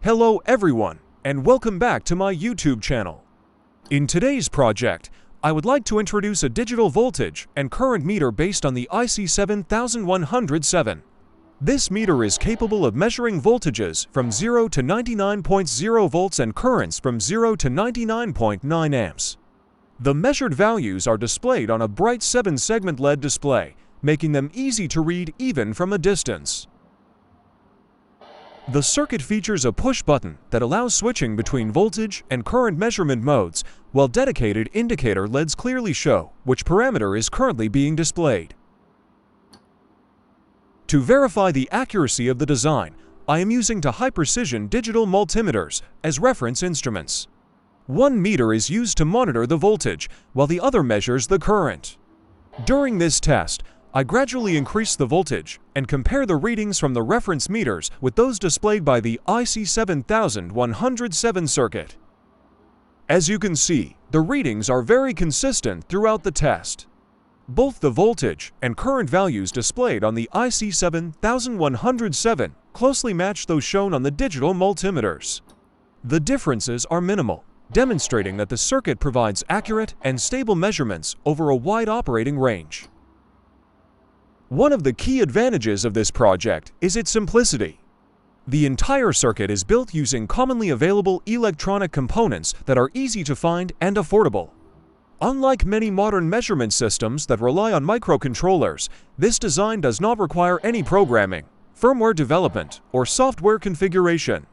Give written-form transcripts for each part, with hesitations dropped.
Hello everyone, and welcome back to my YouTube channel. In today's project, I would like to introduce a digital voltage and current meter based on the IC7107. This meter is capable of measuring voltages from 0 to 99.0 volts and currents from 0 to 99.9 amps. The measured values are displayed on a bright 7-segment LED display, making them easy to read even from a distance. The circuit features a push button that allows switching between voltage and current measurement modes, while dedicated indicator LEDs clearly show which parameter is currently being displayed. To verify the accuracy of the design, I am using high-precision digital multimeters as reference instruments. One meter is used to monitor the voltage, while the other measures the current. During this test, I gradually increase the voltage and compare the readings from the reference meters with those displayed by the IC7107 circuit. As you can see, the readings are very consistent throughout the test. Both the voltage and current values displayed on the IC7107 closely match those shown on the digital multimeters. The differences are minimal, demonstrating that the circuit provides accurate and stable measurements over a wide operating range. One of the key advantages of this project is its simplicity. The entire circuit is built using commonly available electronic components that are easy to find and affordable. Unlike many modern measurement systems that rely on microcontrollers, this design does not require any programming, firmware development, or software configuration.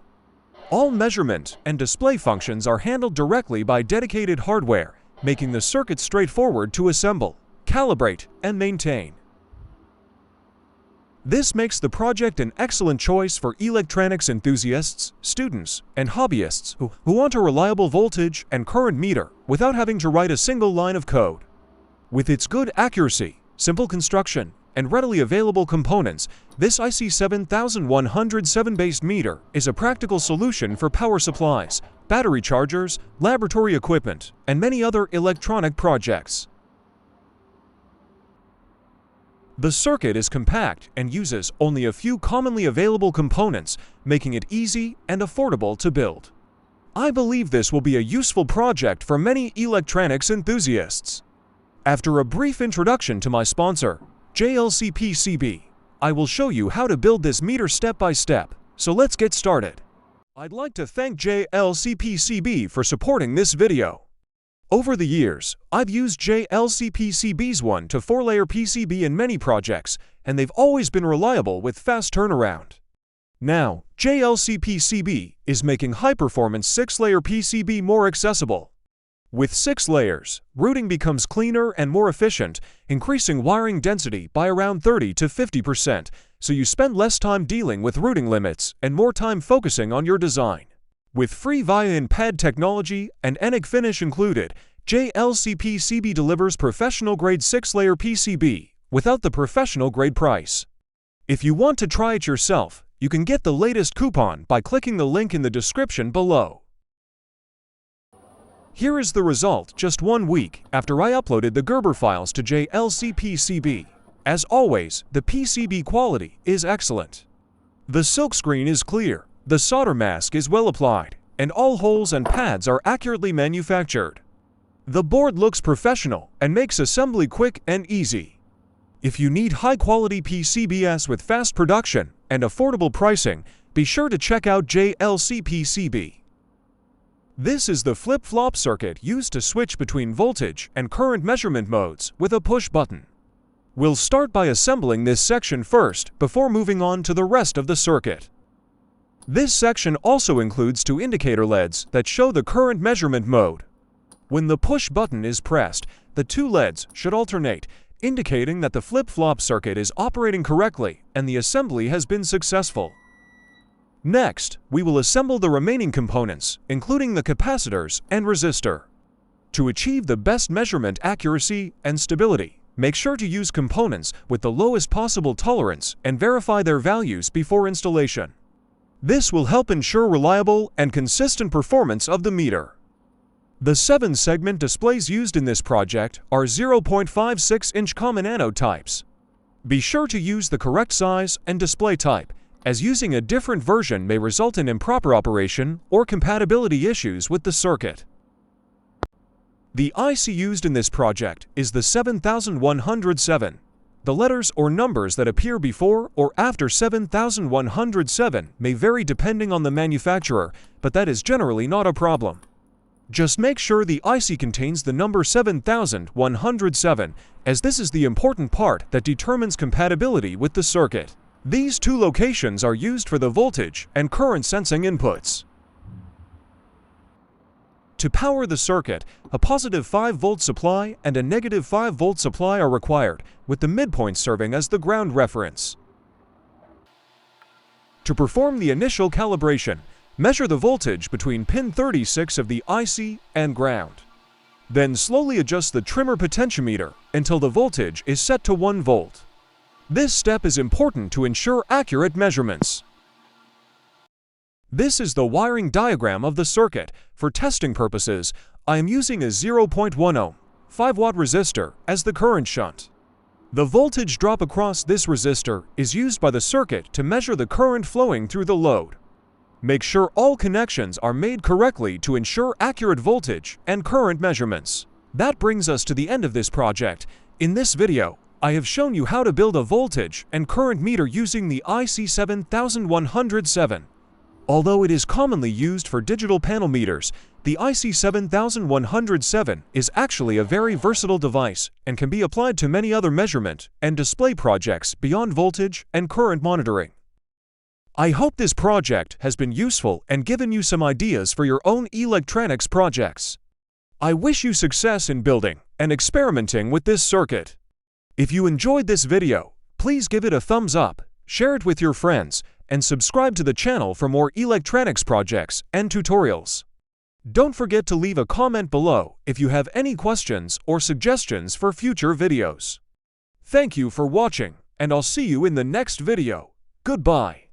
All measurement and display functions are handled directly by dedicated hardware, making the circuit straightforward to assemble, calibrate, and maintain. This makes the project an excellent choice for electronics enthusiasts, students, and hobbyists who want a reliable voltage and current meter without having to write a single line of code. With its good accuracy, simple construction, and readily available components, this IC7107-based meter is a practical solution for power supplies, battery chargers, laboratory equipment, and many other electronic projects. The circuit is compact and uses only a few commonly available components, making it easy and affordable to build. I believe this will be a useful project for many electronics enthusiasts. After a brief introduction to my sponsor, JLCPCB, I will show you how to build this meter step by step, so let's get started. I'd like to thank JLCPCB for supporting this video. Over the years, I've used JLCPCB's 1 to 4-layer PCB in many projects, and they've always been reliable with fast turnaround. Now, JLCPCB is making high-performance 6-layer PCB more accessible. With 6 layers, routing becomes cleaner and more efficient, increasing wiring density by around 30 to 50%, so you spend less time dealing with routing limits and more time focusing on your design. With free via-in-pad technology and ENIC finish included, JLCPCB delivers professional-grade 6-layer PCB without the professional-grade price. If you want to try it yourself, you can get the latest coupon by clicking the link in the description below. Here is the result just 1 week after I uploaded the Gerber files to JLCPCB. As always, the PCB quality is excellent. The silkscreen is clear. The solder mask is well applied, and all holes and pads are accurately manufactured. The board looks professional and makes assembly quick and easy. If you need high-quality PCBs with fast production and affordable pricing, be sure to check out JLCPCB. This is the flip-flop circuit used to switch between voltage and current measurement modes with a push button. We'll start by assembling this section first before moving on to the rest of the circuit. This section also includes 2 indicator LEDs that show the current measurement mode. When the push button is pressed, the 2 LEDs should alternate, indicating that the flip-flop circuit is operating correctly and the assembly has been successful. Next, we will assemble the remaining components, including the capacitors and resistor. To achieve the best measurement accuracy and stability, make sure to use components with the lowest possible tolerance and verify their values before installation. This will help ensure reliable and consistent performance of the meter. The 7-segment displays used in this project are 0.56-inch common anode types. Be sure to use the correct size and display type, as using a different version may result in improper operation or compatibility issues with the circuit. The IC used in this project is the 7107. The letters or numbers that appear before or after 7107 may vary depending on the manufacturer, but that is generally not a problem. Just make sure the IC contains the number 7107, as this is the important part that determines compatibility with the circuit. These two locations are used for the voltage and current sensing inputs. To power the circuit, a positive 5-volt supply and a negative 5-volt supply are required, with the midpoint serving as the ground reference. To perform the initial calibration, measure the voltage between pin 36 of the IC and ground. Then slowly adjust the trimmer potentiometer until the voltage is set to 1 volt. This step is important to ensure accurate measurements. This is the wiring diagram of the circuit. For testing purposes, I am using a 0.1 ohm, 5-watt resistor as the current shunt. The voltage drop across this resistor is used by the circuit to measure the current flowing through the load. Make sure all connections are made correctly to ensure accurate voltage and current measurements. That brings us to the end of this project. In this video, I have shown you how to build a voltage and current meter using the IC 7107. Although it is commonly used for digital panel meters, the IC 7107 is actually a very versatile device and can be applied to many other measurement and display projects beyond voltage and current monitoring. I hope this project has been useful and given you some ideas for your own electronics projects. I wish you success in building and experimenting with this circuit. If you enjoyed this video, please give it a thumbs up, share it with your friends, and subscribe to the channel for more electronics projects and tutorials. Don't forget to leave a comment below if you have any questions or suggestions for future videos. Thank you for watching, and I'll see you in the next video. Goodbye.